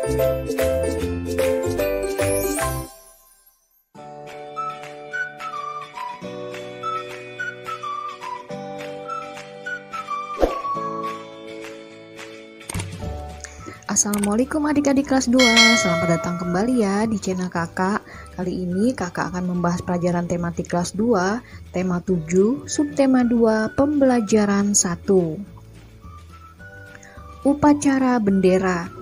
Assalamualaikum adik-adik kelas 2, selamat datang kembali ya di channel kakak. Kali ini kakak akan membahas pelajaran tematik kelas 2, tema 7, subtema 2, pembelajaran 1. Upacara bendera.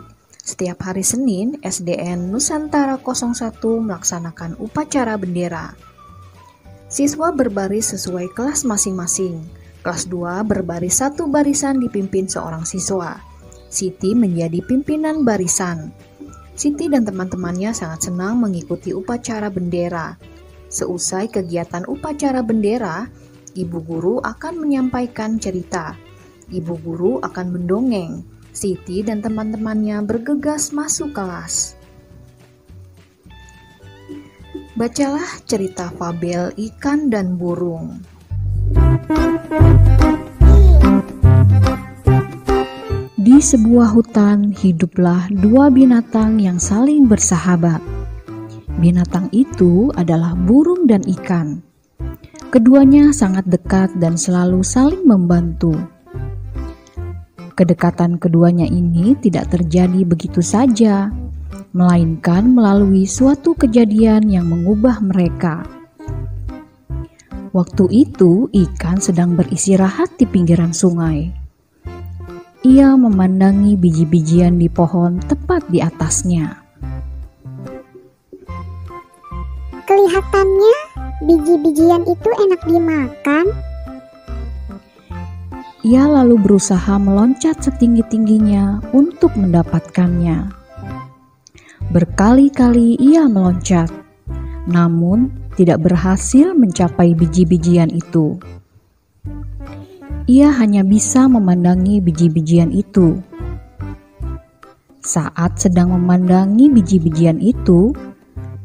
Setiap hari Senin, SDN Nusantara 01 melaksanakan upacara bendera. Siswa berbaris sesuai kelas masing-masing. Kelas 2 berbaris satu barisan dipimpin seorang siswa. Siti menjadi pimpinan barisan. Siti dan teman-temannya sangat senang mengikuti upacara bendera. Seusai kegiatan upacara bendera, ibu guru akan menyampaikan cerita. Ibu guru akan mendongeng. Siti dan teman-temannya bergegas masuk kelas. Bacalah cerita fabel ikan dan burung. Di sebuah hutan hiduplah dua binatang yang saling bersahabat. Binatang itu adalah burung dan ikan. Keduanya sangat dekat dan selalu saling membantu. Kedekatan keduanya ini tidak terjadi begitu saja, melainkan melalui suatu kejadian yang mengubah mereka. Waktu itu, ikan sedang beristirahat di pinggiran sungai. Ia memandangi biji-bijian di pohon tepat di atasnya. Kelihatannya biji-bijian itu enak dimakan. Ia lalu berusaha meloncat setinggi-tingginya untuk mendapatkannya. Berkali-kali ia meloncat, namun tidak berhasil mencapai biji-bijian itu. Ia hanya bisa memandangi biji-bijian itu. Saat sedang memandangi biji-bijian itu,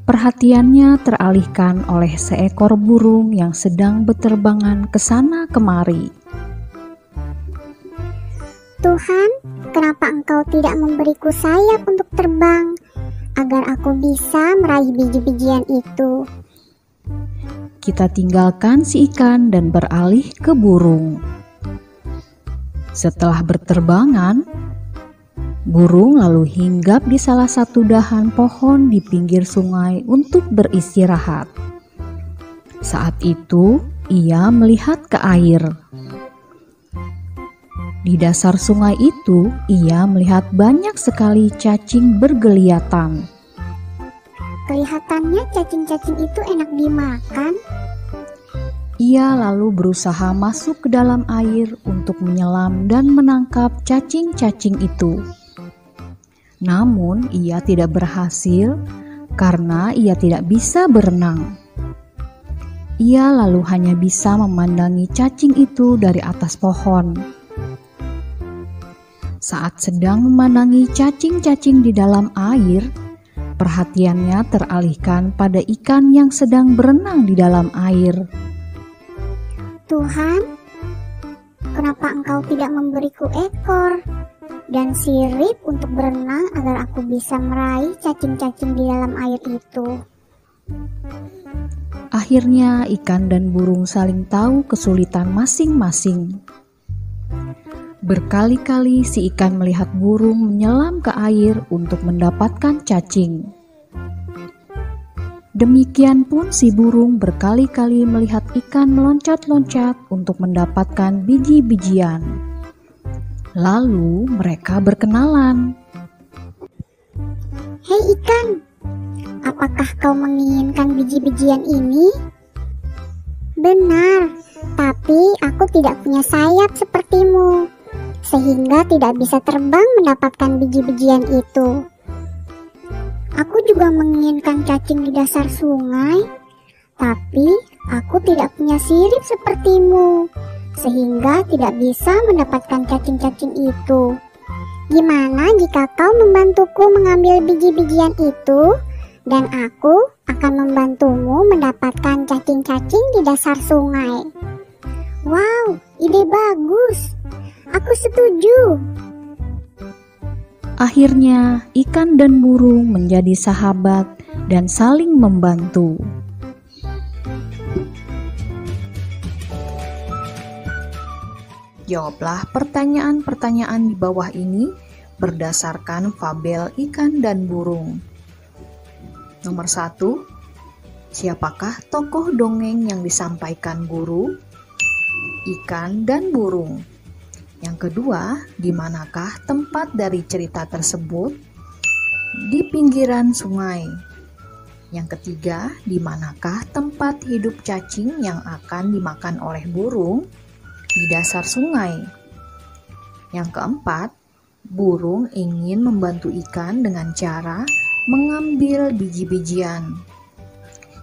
perhatiannya teralihkan oleh seekor burung yang sedang berterbangan ke sana kemari. Tuhan, kenapa Engkau tidak memberiku sayap untuk terbang, agar aku bisa meraih biji-bijian itu? Kita tinggalkan si ikan dan beralih ke burung. Setelah berterbangan, burung lalu hinggap di salah satu dahan pohon di pinggir sungai untuk beristirahat. Saat itu, ia melihat ke air. Di dasar sungai itu, ia melihat banyak sekali cacing bergeliatan. Kelihatannya cacing-cacing itu enak dimakan. Ia lalu berusaha masuk ke dalam air untuk menyelam dan menangkap cacing-cacing itu. Namun, ia tidak berhasil karena ia tidak bisa berenang. Ia lalu hanya bisa memandangi cacing itu dari atas pohon. Saat sedang memandangi cacing-cacing di dalam air, perhatiannya teralihkan pada ikan yang sedang berenang di dalam air. Tuhan, kenapa Engkau tidak memberiku ekor dan sirip untuk berenang agar aku bisa meraih cacing-cacing di dalam air itu? Akhirnya ikan dan burung saling tahu kesulitan masing-masing. Berkali-kali si ikan melihat burung menyelam ke air untuk mendapatkan cacing. Demikian pun si burung berkali-kali melihat ikan meloncat-loncat untuk mendapatkan biji-bijian. Lalu mereka berkenalan. Hei ikan, apakah kau menginginkan biji-bijian ini? Benar, tapi aku tidak punya sayap sepertimu, sehingga tidak bisa terbang mendapatkan biji-bijian itu. Aku juga menginginkan cacing di dasar sungai, tapi aku tidak punya sirip sepertimu, sehingga tidak bisa mendapatkan cacing-cacing itu. Gimana jika kau membantuku mengambil biji-bijian itu, dan aku akan membantumu mendapatkan cacing-cacing di dasar sungai? Wow, ide bagus. Aku setuju. Akhirnya, ikan dan burung menjadi sahabat dan saling membantu. Jawablah pertanyaan-pertanyaan di bawah ini berdasarkan fabel ikan dan burung. Nomor 1, siapakah tokoh dongeng yang disampaikan guru? Ikan dan burung. Yang kedua, di manakah tempat dari cerita tersebut? Di pinggiran sungai. Yang ketiga, di manakah tempat hidup cacing yang akan dimakan oleh burung? Di dasar sungai. Yang keempat, burung ingin membantu ikan dengan cara mengambil biji-bijian.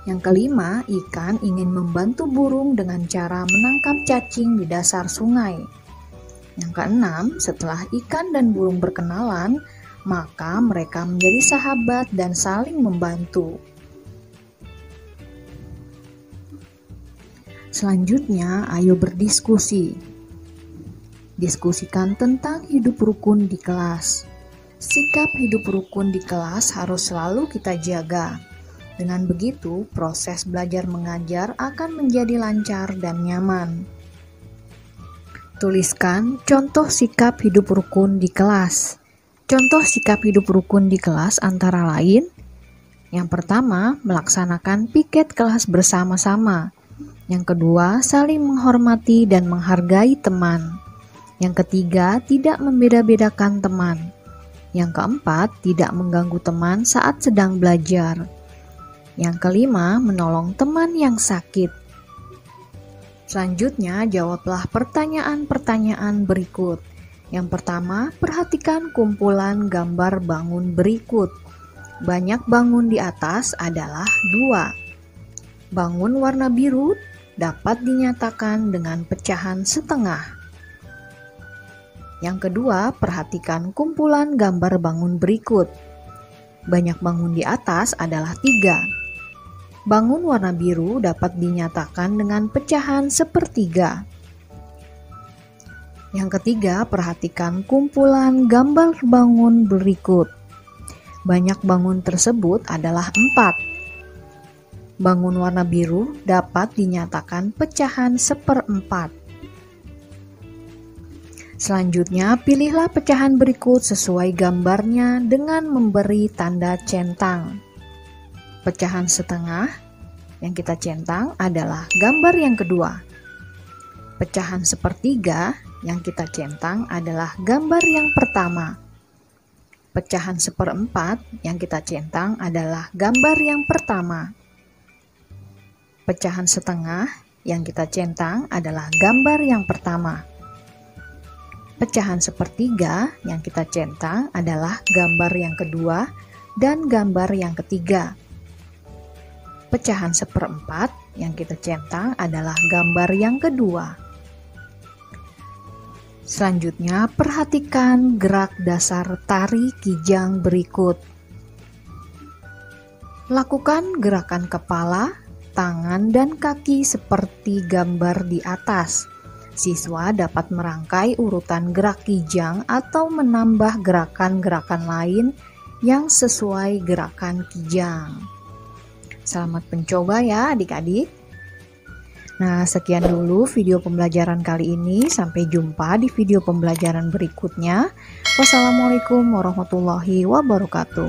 Yang kelima, ikan ingin membantu burung dengan cara menangkap cacing di dasar sungai. Yang keenam, setelah ikan dan burung berkenalan, maka mereka menjadi sahabat dan saling membantu. Selanjutnya, ayo berdiskusi. Diskusikan tentang hidup rukun di kelas. Sikap hidup rukun di kelas harus selalu kita jaga. Dengan begitu, proses belajar mengajar akan menjadi lancar dan nyaman. Tuliskan contoh sikap hidup rukun di kelas. Contoh sikap hidup rukun di kelas antara lain: yang pertama, melaksanakan piket kelas bersama-sama. Yang kedua, saling menghormati dan menghargai teman. Yang ketiga, tidak membeda-bedakan teman. Yang keempat, tidak mengganggu teman saat sedang belajar. Yang kelima, menolong teman yang sakit. Selanjutnya, jawablah pertanyaan-pertanyaan berikut. Yang pertama, perhatikan kumpulan gambar bangun berikut. Banyak bangun di atas adalah 2. Bangun warna biru dapat dinyatakan dengan pecahan setengah. Yang kedua, perhatikan kumpulan gambar bangun berikut. Banyak bangun di atas adalah 3. Bangun warna biru dapat dinyatakan dengan pecahan sepertiga. Yang ketiga, perhatikan kumpulan gambar bangun berikut. Banyak bangun tersebut adalah 4. Bangun warna biru dapat dinyatakan pecahan 1/4. Selanjutnya, pilihlah pecahan berikut sesuai gambarnya dengan memberi tanda centang. Pecahan setengah yang kita centang adalah gambar yang kedua. Pecahan sepertiga yang kita centang adalah gambar yang pertama. Pecahan 1/4 yang kita centang adalah gambar yang pertama. Pecahan setengah yang kita centang adalah gambar yang pertama. Pecahan sepertiga yang kita centang adalah gambar yang kedua dan gambar yang ketiga. Pecahan 1/4 yang kita centang adalah gambar yang kedua. Selanjutnya, perhatikan gerak dasar tari kijang berikut. Lakukan gerakan kepala, tangan, dan kaki seperti gambar di atas. Siswa dapat merangkai urutan gerak kijang atau menambah gerakan-gerakan lain yang sesuai gerakan kijang. Selamat mencoba ya adik-adik. Nah, sekian dulu video pembelajaran kali ini. Sampai jumpa di video pembelajaran berikutnya. Wassalamualaikum warahmatullahi wabarakatuh.